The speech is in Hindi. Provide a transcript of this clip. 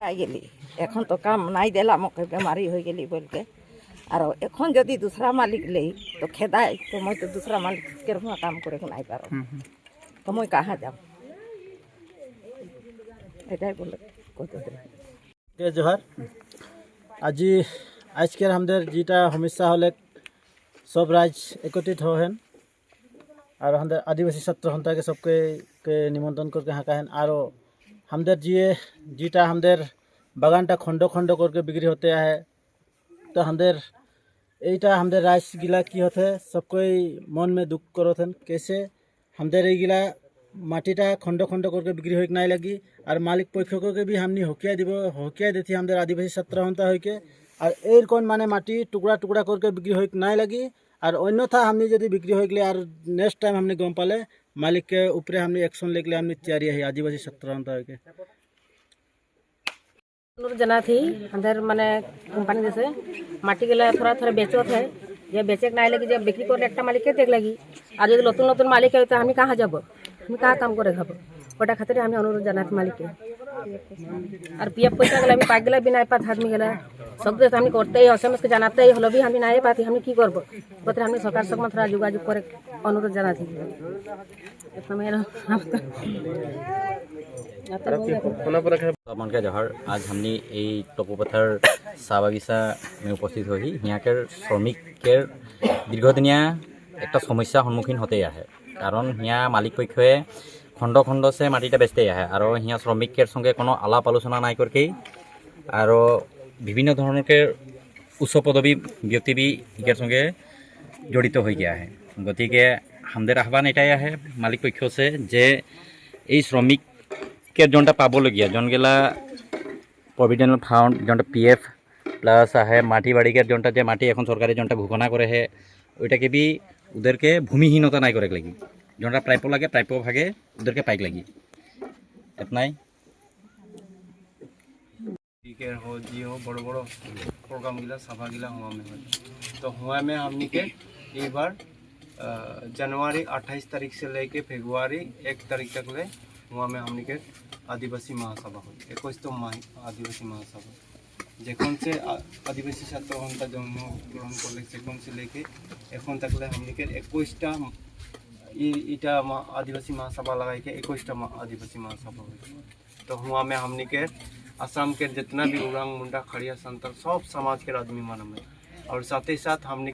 आई गेली এখন তো কাম নাই দেলা মকে বেমারি হয়ে গেলি বলকে আর এখন যদি दूसरा मालिक ले तो खेदाय तो मैं तो दूसरा मालिक के हुआ काम करे নাই পারো তো मैं कहाँ যাব এটাই বলে কত जोहार आजकल हमारे जीटा समस्या हले सब राज एकत्रित हेन और हमारे आदिवासी छात्र सन्ता के सबके निमंत्रण करके हाँका हेन और हमारे जीटा हमारे बागानटा खंड खंड करके बिक्री होते है तो हमारे यहीटा हमारे राज गिला की होते सबको मन में दुख करते कैसे हमारे गिला माटीटा खंड खंड करके बिक्री हो नहीं लगी और मालिक पक्ष के भी हमनी हकिया देती हमारे आदिवासी छात्र सन्ता होके और एर कौन माने माटी टुकड़ा टुकड़ा करके बिक्री हो नहीं लगी और अन्यथा हमने यदि बिक्री हो गए और नेक्स्ट टाइम हमने गम पाले मालिक के ऊपर हमने एक्शन लेके हमने तैयारी है आदिवासी छात्र सन्ता होके जना थी अंदर माने कंपनी जैसे माटी गला थोड़ा थोड़ा बेचो थे जब बेचे नहीं लगी जब बिक्री कर एक मालिक के देख लगी और जब नतून नतून मालिक है तो हमें कहाँ जब हमें कहाँ काम करे खाब गोटा खातिर हमें अनुरोध जना थी मालिक के और पीएफ पैसा गला पाक गला भी नहीं पात आदमी गला सब तो हमें करते ही असमस के जनाते ही हलो भी हमें नहीं पाती हमें की करब बता हमने सरकार सब थोड़ा जोगाजोग करे अनुरोध जना थी मनके जहर आज हमने टकोपथर चाह बागिचा में उपस्थित हुई यहाँ के श्रमिकर दीर्घदिनिया एक समस्या सम्मुखीन होते है कारण यहाँ मालिक पक्षे खंड खंड से माटीटा बेचते है और यहाँ श्रमिकर संगे कोनो आलाप आलोचना नहीं करके और विभिन्न धरण के उच्च पदवी व्यक्ति भी इनके संगे जड़ित हो गया है गति के हमारे आह्वान एटाई है मालिक पक्ष से जे श्रमिक के जोटा पाबलगिया जोनगेला प्रोविडेंट फाउंड जोटा पीएफ प्लस है माटी बाड़ी के जोटा जे माटी एन सरकारी जोटा घोषणा करे है ओइटा के भी उधर के भूमिहीनता नहीं करे लगी जोटा प्राप्य लगे प्राप्य भागे उधर के पाइक लगी इतना ही हो जी हो बड़ो बड़ो प्रोग्राम गिला सभा गिला हुआ में तो हुआ में हमने के एक बार जनवरी 28 तारीख से लेके फरवरी 1 तारीख तक ले हुआ में हमने के आदिवासी महासभा हुई 21 आदिवासी महासभा जखन से आदिवासी छात्र सन्ता जन्म ग्रहण कर सेखन से लेके एखन तक ले हमने के 21टा इटा आदिवासी महासभा लगाई के 21टा आदिवासी महासभा हुई तो हुआ में हमने के आसाम के जितना भी उरांग मुंडा खड़िया संतर सब समाज के आदमी मानम और साथ ही साथ हमने